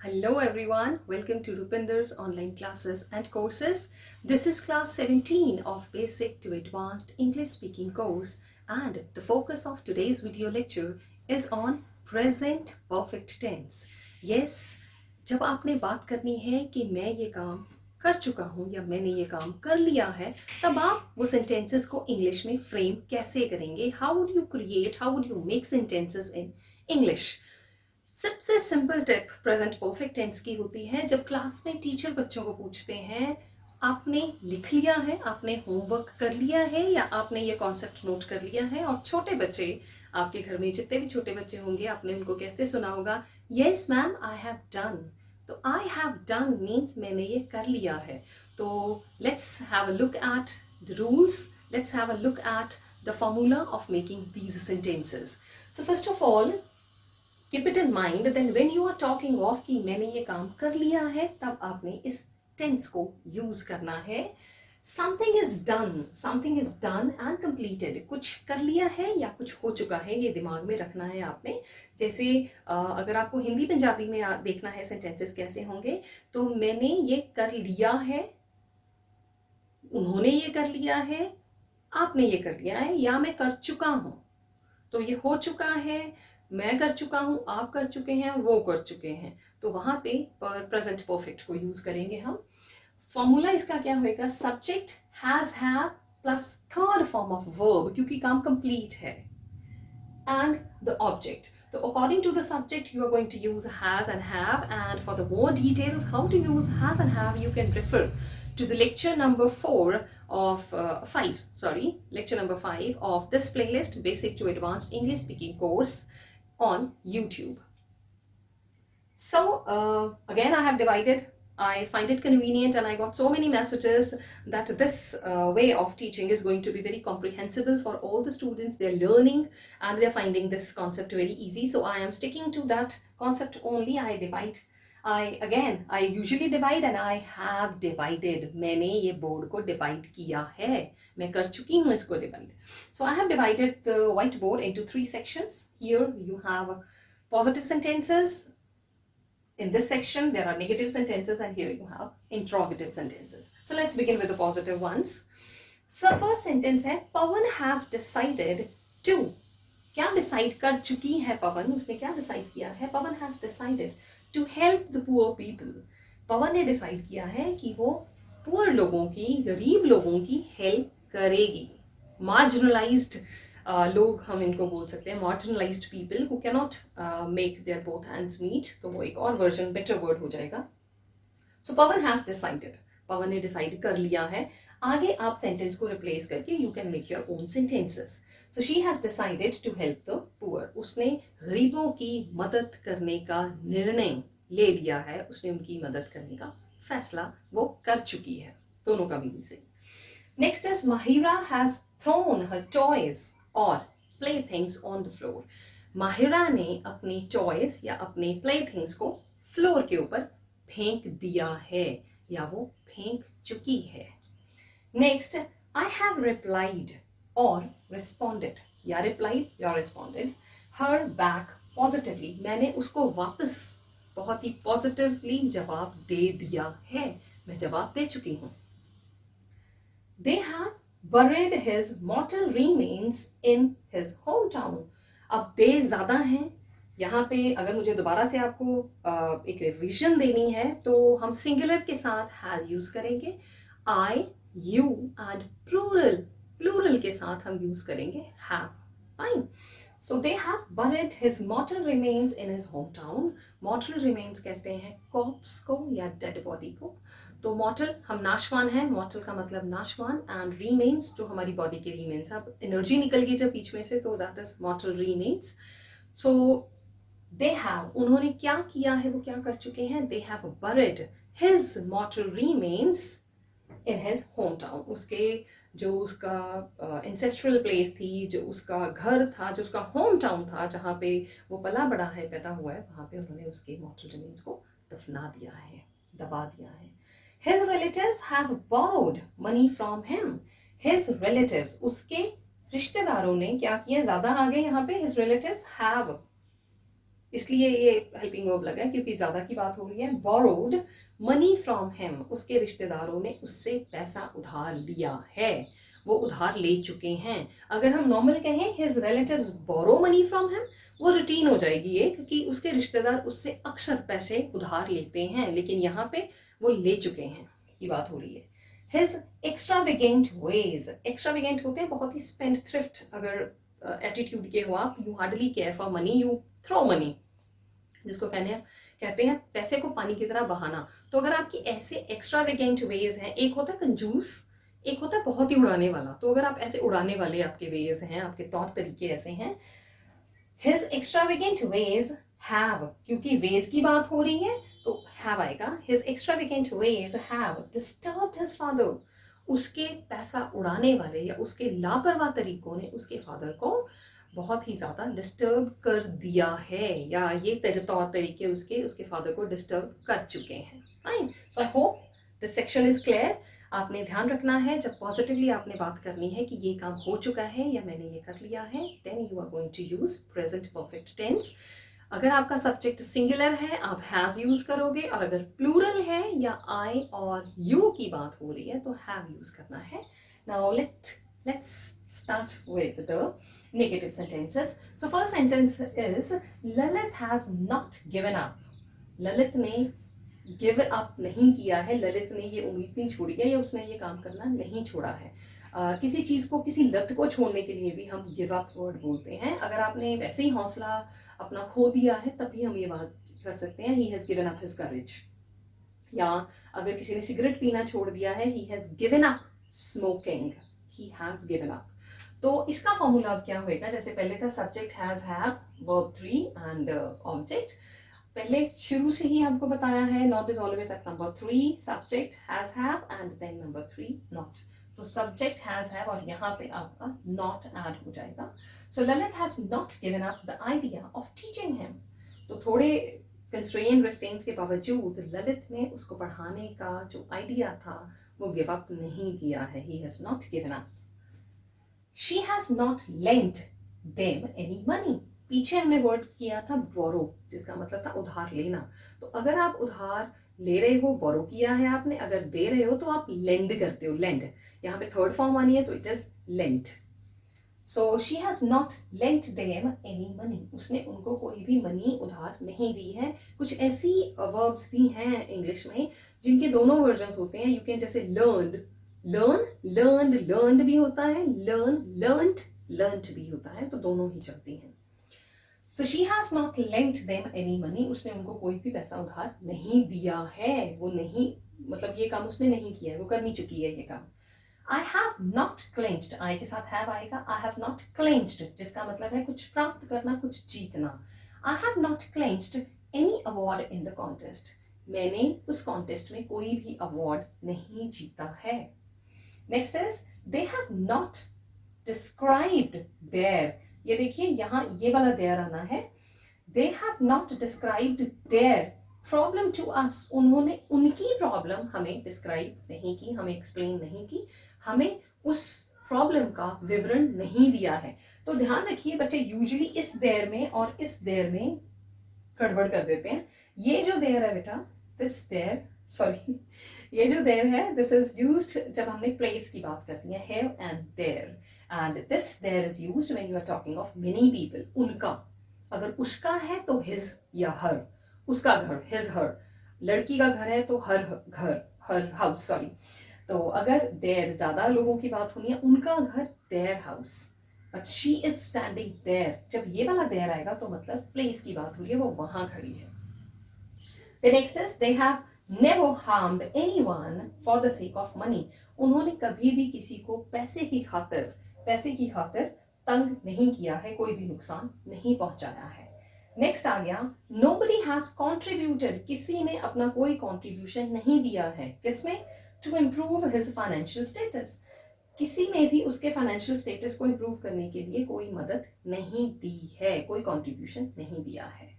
Hello everyone, welcome to Rupender's online classes and courses. This is class 17 of Basic to Advanced English Speaking course, and the focus of today's video lecture is on present perfect tense. Yes, जब आपने बात करनी है कि मैं ये काम कर चुका हूँ या मैंने ये काम कर लिया है, तब आप वो सेंटेंसेस को इंग्लिश में फ्रेम कैसे करेंगे? How would you create, how would you make sentences in English? सबसे simple tip present perfect tense की होती है। जब क्लास में टीचर बच्चों को पूछते हैं आपने लिख लिया है, आपने होमवर्क कर लिया है या आपने ये कॉन्सेप्ट नोट कर लिया है, और छोटे बच्चे आपके घर में जितने भी छोटे बच्चे होंगे आपने उनको कहते सुना होगा yes ma'am I have done. तो आई हैव डन मीन्स मैंने ये कर लिया है। तो let's have a look at the rules, let's have a look at the formula of making these sentences. So first of all keep it in mind then when you are talking of कि मैंने ये काम कर लिया है, तब आपने इस टेंस को यूज करना है। something is done and completed, कुछ कर लिया है या कुछ हो चुका है, ये दिमाग में रखना है आपने। जैसे अगर आपको हिंदी पंजाबी में देखना है सेंटेंसेस कैसे होंगे, तो मैंने ये कर लिया है, उन्होंने ये कर लिया है, आपने ये कर लिया है, या मैं कर चुका हूं। तो ये हो चुका है, मैं कर चुका हूं, आप कर चुके हैं, वो कर चुके हैं, तो वहां पे प्रेजेंट परफेक्ट को यूज करेंगे हम। फॉर्मूला इसका क्या होएगा? Subject has have plus third form of verb, क्योंकि काम कंप्लीट है, and the object. So according to the subject you are going to use has and have, and for the more details how to use has and have you can refer to the lecture number 4 of 5 of this playlist, Basic to Advanced English Speaking course on YouTube. So again I have divided. I find it convenient and I got so many messages that this way of teaching is going to be very comprehensible for all the students. They're learning and they're finding this concept very easy. So I am sticking to that concept only. I usually divide and I have divided. मैंने ये board को divide किया है, मैं कर चुकी हूँ इसको divide. So I have divided the whiteboard into 3 sections. Here you have positive sentences. In this section there are negative sentences, and here you have interrogative sentences. So let's begin with the positive ones. So first sentence है पवन has decided to, क्या decide कर चुकी है पवन, उसने क्या decide किया है? पवन has decided to help the poor people. पवन ने डिसाइड किया है कि वो पुअर लोगों की, गरीब लोगों की हेल्प करेगी। मार्जिनलाइज्ड लोग हम इनको बोल सकते हैं, marginalised people who can not make their both hands meet, तो वो एक और वर्जन बेटर वर्ड हो जाएगा। सो पवन हैज डिसाइडेड, पवन ने डिसाइड कर लिया है। आगे आप सेंटेंस को रिप्लेस करके you can make your own sentences. So she has decided to help the poor, उसने गरीबों की मदद करने का निर्णय ले लिया है, उसने उनकी मदद करने का फैसला वो कर चुकी है। दोनों का meaning same. Next is Mahira has thrown her toys और play things on the floor. Mahira ने अपने टॉयज या अपने प्ले थिंग्स को फ्लोर के ऊपर फेंक दिया है या वो फेंक चुकी है। नेक्स्ट, आई हैव रिप्लाइड और रिस्पॉन्डेड, या रिप्लाइड या रिस्पॉन्डेड हर बैक पॉजिटिवली, मैंने उसको वापस बहुत ही पॉजिटिवली जवाब दे दिया है, मैं जवाब दे चुकी हूं। They have buried his mortal remains in his hometown. अब दे ज्यादा हैं यहाँ पे, अगर मुझे दोबारा से आपको एक रिवीजन देनी है तो हम सिंगुलर के साथ हैज यूज करेंगे, आई, यू, एंड प्लूरल के साथ हम यूज करेंगे have. Fine. So they have buried his mortal remains in his hometown. Mortal remains कहते हैं corpse को या dead body को। तो mortal हम नाशवान है, mortal का मतलब नाशवान, and remains जो हमारी बॉडी के remains, अब एनर्जी निकल गई जब बीच में से, तो that is mortal remains. So they have, उन्होंने क्या किया है, वो क्या कर चुके हैं? They have buried his mortal remains in his hometown. उसके जो उसका इंसेस्ट्रल प्लेस थी, जो उसका घर था, जो उसका होम टाउन था, जहाँ पे वो पला बड़ा है, पैदा हुआ है, वहाँ पे उन्होंने उसके मॉर्टल रिमेन्स को दफना दिया है, दबा दिया है। His relatives have borrowed money from him. His relatives, उसके रिश्तेदारों ने क्या किया? ज्यादा आ गए यहाँ पे, his relatives have इसलिए ये हेल्पिंग वर्ब लगा क्योंकि ज़्यादा की बात हो रही है। बोरोड मनी फ्रॉम हिम, उसके रिश्तेदारों ने उससे पैसा उधार लिया है, वो उधार ले चुके हैं। अगर हम नॉर्मल कहें his relatives borrow money from him, वो रूटीन हो जाएगी ये, क्योंकि उसके रिश्तेदार उससे अक्सर पैसे उधार लेते हैं, लेकिन यहाँ पे वो ले चुके हैं की बात हो रही है। हिज एक्स्ट्रावेगेंट वेज, एक्स्ट्रावेगेंट होते हैं बहुत ही स्पेंड थ्रिफ्ट, अगर एटीट्यूड के हो आप, you hardly care for money, you throw money, जिसको कहते हैं पैसे को पानी की तरह बहाना। तो अगर आपकी ऐसे एक्स्ट्रावेगेंट वेज हैं, एक होता है कंजूस, एक होता है बहुत ही उड़ाने वाला, तो अगर आप ऐसे उड़ाने वाले आपके वेज हैं, आपके तौर तरीके ऐसे हैं, हिज एक्स्ट्रावेगेंट वेज हैव, क्योंकि वेज की बात हो रही है तो हैव आएगा। His extravagant ways have disturbed his father, उसके पैसा उड़ाने वाले या उसके लापरवाह तरीकों ने उसके फादर को बहुत ही ज़्यादा डिस्टर्ब कर दिया है, या ये तौर तरीके उसके फादर को डिस्टर्ब कर चुके हैं। Fine, so I hope this section is clear. आपने ध्यान रखना है जब पॉजिटिवली आपने बात करनी है कि ये काम हो चुका है या मैंने ये कर लिया है, then you are going to use present perfect tense. अगर आपका सब्जेक्ट सिंगुलर है आप हैज यूज करोगे, और अगर प्लूरल है या आई और यू की बात हो रही है तो हैव यूज करना है। Now let's start with the negative sentences. So first sentence is Lalit has not given up. Lalit ने गिव अप नहीं किया है, ललित ने ये उम्मीद नहीं छोड़ी है या उसने ये काम करना नहीं छोड़ा है। किसी चीज़ को, किसी लत को छोड़ने के लिए भी हम गिव अप वर्ड बोलते हैं। अगर आपने वैसे ही हौसला अपना खो दिया है तभी हम ये बात कर सकते हैं, he has given up his courage. या अगर किसी ने सिगरेट पीना छोड़ दिया है, he has given up smoking, he has given up. तो इसका फॉर्मूला अब क्या होएगा, जैसे पहले था subject has have verb 3 and object. पहले शुरू से ही आपको बताया है not is always at number 3, subject has have and then number 3 not. तो सब्जेक्ट हैज़ हैव और यहाँ पे आपका नॉट ऐड हो जाएगा। So Lalit has not given up the idea of teaching him. तो थोड़े कंस्ट्रेन रिस्ट्रेंट्स के बावजूद ललित ने उसको पढ़ाने का जो आइडिया था वो गिव अप नहीं किया है, he has not given up. She has not lent them any money. पीछे हमने वर्ड किया था बोरो, जिसका मतलब था उधार लेना। तो अगर आप उधार ले रहे हो, बोरो किया है आपने, अगर दे रहे हो तो आप लेंड करते हो, लेंड। यहाँ पे थर्ड फॉर्म आनी है तो it is lent. So she has not lent them any money, उसने उनको कोई भी मनी उधार नहीं दी है। कुछ ऐसी वर्ब्स भी हैं इंग्लिश में जिनके दोनों वर्जन होते हैं। यू कैन जैसे लर्न, लर्न, लर्नड, लर्नड भी होता है, लर्न, लर्नड, लर्नड भी होता है, तो दोनों ही चलती हैं। सो she has not lent them any money, उसने उनको कोई भी पैसा उधार नहीं दिया है, वो नहीं, मतलब ये काम उसने नहीं किया है, वो करनी चुकी है ये काम। आई हैव नॉट क्लेंच्ड, आई के साथ हैव आएगा, आई हैव नॉट क्लेंच्ड, जिसका मतलब है कुछ प्राप्त करना, कुछ जीतना। I have not clenched any award in the contest, मैंने उस कॉन्टेस्ट में कोई भी अवार्ड नहीं जीता है। Next is they have not described their, ये देखिए यहाँ ये वाला देयर आना है। They have not described their problem to us, उन्होंने उनकी प्रॉब्लम हमें डिस्क्राइब नहीं की, हमें एक्सप्लेन नहीं की, हमें उस प्रॉब्लम का विवरण नहीं दिया है। तो ध्यान रखिए बच्चे, यूजुअली इस देयर में और इस देयर में गड़बड़ कर देते हैं। ये जो देयर है बेटा, दिस देयर, सॉरी, ये जो देयर है दिस इज यूज्ड जब हमने प्लेस की बात करती है, here and there, and this there is used when you are talking of many people, उनका। अगर उसका है तो हिज या हर, उसका घर हिज हर, लड़की का घर है तो हर घर, हर हाउस, सॉरी। तो अगर देयर ज्यादा लोगों की बात होनी है, उनका घर their house, but she is standing there, जब ये वाला देयर आएगा तो मतलब प्लेस की बात हो रही है, वो वहां खड़ी है। The next is they have never harmed anyone for the sake of money, उन्होंने कभी भी किसी को पैसे की खातिर तंग नहीं किया है, कोई भी नुकसान नहीं पहुंचाया है। नेक्स्ट आ गया nobody has contributed, किसी ने अपना कोई कंट्रीब्यूशन नहीं दिया है, किसमें? to improve his financial status, किसी ने भी उसके फाइनेंशियल स्टेटस को इम्प्रूव करने के लिए कोई मदद नहीं दी है, कोई कंट्रीब्यूशन नहीं दिया है।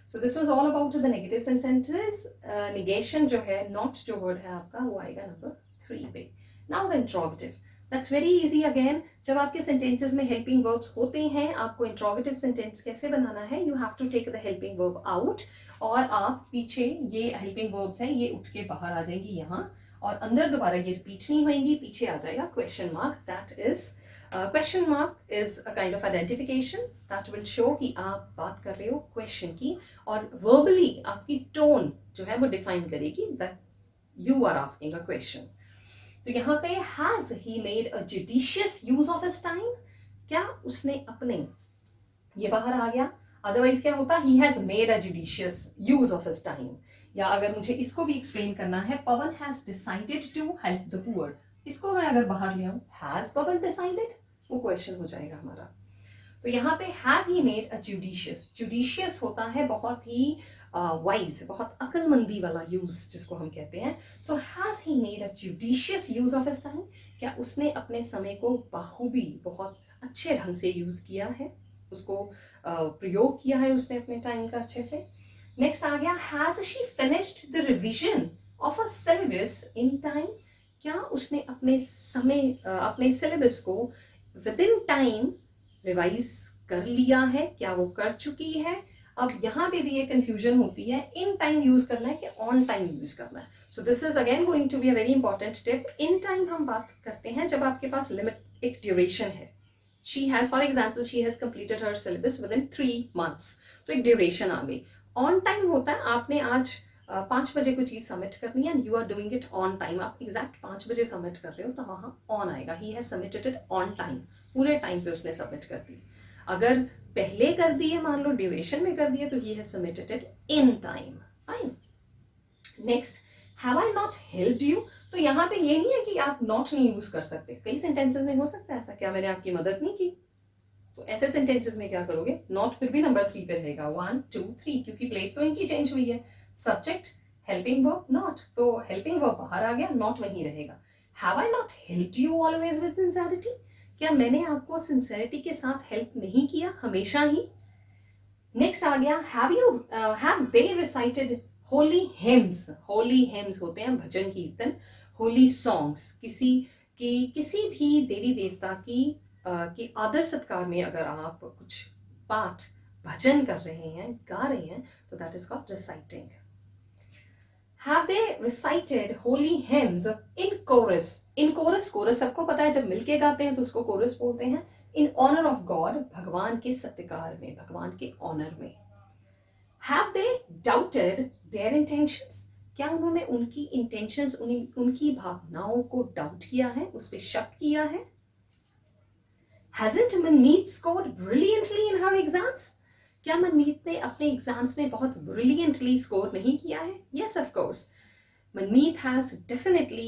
So this was all about the negative sentences. Negation जो है, नॉट जो वर्ड है आपका, वो आएगा नंबर 3 पे। Now the interrogative, that's very easy again. जब आपके सेंटेंसेस में हेल्पिंग वर्ब्स होते हैं, आपको इंट्रोगेटिव सेंटेंस कैसे बनाना है, you have to take the helping verb out, और आप पीछे ये हेल्पिंग वर्ब्स हैं ये उठ के बाहर आ जाएंगी यहाँ, और अंदर दोबारा ये रिपीट नहीं होंगी, पीछे आ जाएगा question mark. That is question mark is a kind of identification that will show कि आप बात कर रहे हो क्वेश्चन की, और वर्बली आपकी टोन जो है वो डिफाइन करेगी that you are asking a question. तो यहाँ पे has he made a judicious use of his time, क्या उसने अपने, ये बाहर आ गया, अदरवाइज क्या होता, he has made a judicious use of his time. या अगर मुझे इसको भी एक्सप्लेन करना है, Pawan has decided to help the poor, इसको मैं अगर बाहर ले आऊं, हैज पवन डिसाइडेड, वो क्वेश्चन हो जाएगा हमारा। तो यहाँ पे has he made a judicious, judicious होता है बहुत ही वाइज, बहुत अक्लमंदी वाला यूज जिसको हम कहते हैं। So has he made a judicious use of his time, क्या उसने अपने समय को बखूबी बहुत अच्छे ढंग से यूज किया है, उसको प्रयोग किया है उसने अपने टाइम का अच्छे से। नेक्स्ट आ गया, has she finished the revision of a syllabus in time, क्या उसने अपने समय अपने सिलेबस को विद इन टाइम रिवाइज कर लिया है, क्या वो कर चुकी है। अब यहाँ पे भी ये कंफ्यूजन होती है, इन टाइम यूज करना है कि ऑन टाइम यूज करना है। So this is again going to be a very important tip. In time हम बात करते हैं जब आपके पास लिमिट एक ड्यूरेशन है, she has for example she has completed her syllabus within 3 months, तो एक ड्यूरेशन आ गई। ऑन टाइम होता है आपने आज 5 बजे कोई चीज सबमिट करनी है, you are doing it on time, आप एग्जैक्ट 5 बजे सबमिट कर रहे हो, तो वहां ऑन आएगा, he has submitted it on time, पूरे टाइम पे उसने सबमिट कर दी। अगर पहले कर दिए, मान लो ड्यूरेशन में कर दिए, तो he has submitted it in time. Fine. Next, have I not helped you, तो यहाँ पे ये नहीं है कि आप नॉट नहीं यूज कर सकते, कई सेंटेंसेस में हो सकता है ऐसा, क्या मैंने आपकी मदद नहीं की, तो ऐसे सेंटेंसेस में क्या करोगे, नॉट फिर भी नंबर 3 पे रहेगा, 1 2 3, क्योंकि प्लेस तो इनकी चेंज हुई है, सब्जेक्ट हेल्पिंग वर्ब नॉट, तो हेल्पिंग वर्ब बाहर आ गया, नॉट वहीं रहेगा। Have I not helped you always with sincerity, क्या मैंने आपको सिंसेरिटी के साथ हेल्प नहीं किया हमेशा ही। नेक्स्ट आ गया, have they recited Holi hymns, Holi hymns होते हैं भजन कीर्तन, होली सॉन्ग्स, किसी भी देवी देवता की आदर सत्कार में अगर आप कुछ पाठ भजन कर रहे हैं, गा रहे हैं, तो that is called reciting. Have they recited holy hymns in chorus? In chorus, chorus सबको पता है, जब मिलके गाते हैं तो उसको chorus बोलते हैं। In honor of God, भगवान के सत्कार में, भगवान के ऑनर में। Have they doubted their intentions? क्या उन्होंने उनकी intentions, उनकी भावनाओं को डाउट किया है, उस पर शक किया है। Hasn't Manmeet scored brilliantly in her exams? क्या मनमीत ने अपने एग्जाम्स में बहुत ब्रिलियंटली स्कोर नहीं किया है? Yes, of course. Manmeet has definitely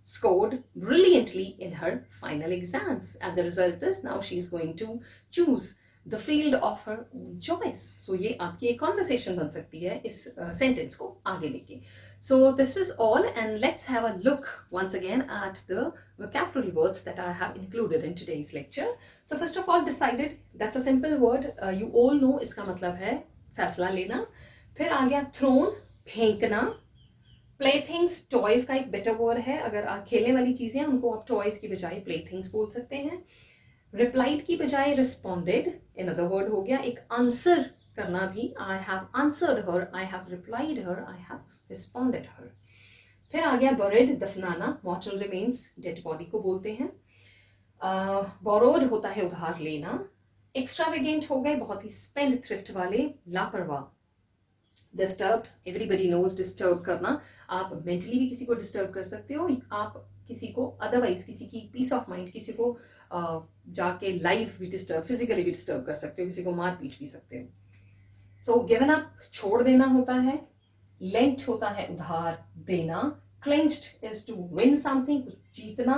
scored brilliantly in her final exams, and the result is now she is going to choose the field of her own choice. So ये आपकी एक conversation बन सकती है इस sentence को आगे लेके. So this was all, and let's have a look once again at the vocabulary words that I have included in today's lecture. So first of all, decided, that's a simple word. You all know इसका मतलब है फैसला लेना. फिर आ गया thrown, फेंकना. Playthings, toys का एक better word है, अगर आप खेलने वाली चीजें उनको आप toys की बजाय playthings बोल सकते हैं. Replied की बजाय responded, another word हो गया. एक answer करना भी, I have answered her, I have replied her, I have responded her. फिर आ गया buried, दफनाना, mortal remains, dead body को बोलते हैं. borrowed होता है उधार लेना. extravagant हो गए बहुत ही spendthrift वाले, लापरवाह. disturbed, everybody knows disturb करना, आप mentally भी किसी को disturb कर सकते हो, आप किसी को otherwise किसी की peace of mind, किसी को जाके life भी disturb, physically भी disturb कर सकते हो, किसी को मार पीट भी सकते हो. so given up, छोड़ देना होता है. lent होता है उधार देना. clenched is to win something, कुछ जीतना.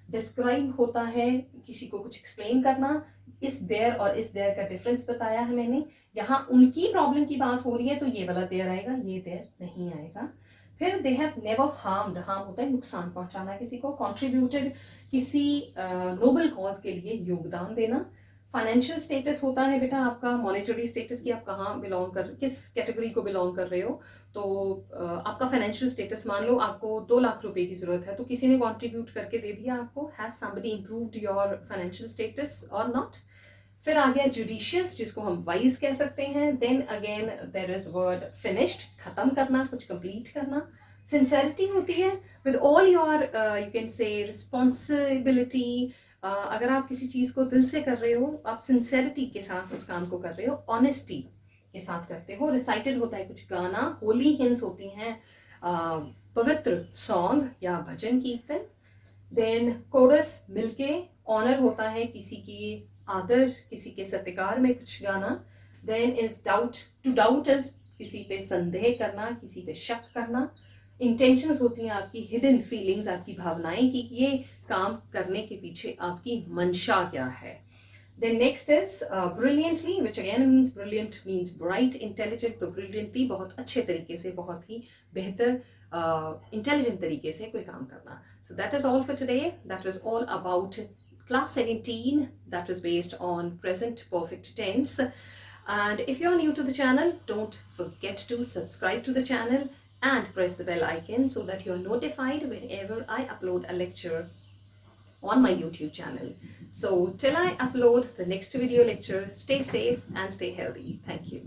describe होता है किसी को कुछ explain करना. इस देयर और इस देयर का डिफरेंस बताया है मैंने. यहाँ उनकी प्रॉब्लम की बात हो रही है तो ये वाला देयर आएगा, ये देयर नहीं आएगा. फिर they have never harmed, harm होता है नुकसान पहुंचाना किसी को. कॉन्ट्रीब्यूटेड, किसी नोबल कॉज के लिए योगदान देना. फाइनेंशियल स्टेटस होता है बेटा आपका मॉनेटरी स्टेटस की, आप कहाँ बिलोंग कर, किस कैटेगरी को बिलोंग कर रहे हो। तो आपका फाइनेंशियल स्टेटस, मान लो आपको 2 लाख रुपए की जरूरत है, तो किसी ने कंट्रीब्यूट करके दे दिया आपको, has somebody improved your financial status और नॉट। फिर आ गया जुडिशियस, जिसको हम वाइज कह सकते हैं। Then again there is word finished, खत्म करना, कुछ कंप्लीट करना। सिंसेरिटी होती है with all your you can say responsibility. अगर आप किसी चीज को दिल से कर रहे हो, आप सिंसेरिटी के साथ उस काम को कर रहे हो, ऑनेस्टी के साथ करते हो। रिसाइटेड होता है कुछ गाना, होली हिम्स होती हैं पवित्र सॉन्ग या भजन कीर्तन। देन कोरस मिलके, ऑनर होता है किसी की आदर, किसी के सत्कार में कुछ गाना। Then is doubt, to doubt is किसी पे संदेह करना, किसी पे शक करना। इंटेंशंस होती हैं आपकी हिडन फीलिंग्स, आपकी भावनाएं कि ये काम करने के पीछे आपकी मंशा क्या है। Then next is brilliantly, which again means brilliant means bright, intelligent। तो brilliantly बहुत अच्छे तरीके से, बहुत ही बेहतर intelligent तरीके से कोई काम करना। So that is all for today. That was all about class 17. That was based on present perfect tense. And if you're new to the channel, don't forget to subscribe to the channel and press the bell icon so that you're notified whenever I upload a lecture on my YouTube channel. So till I upload the next video lecture, stay safe and stay healthy. Thank you.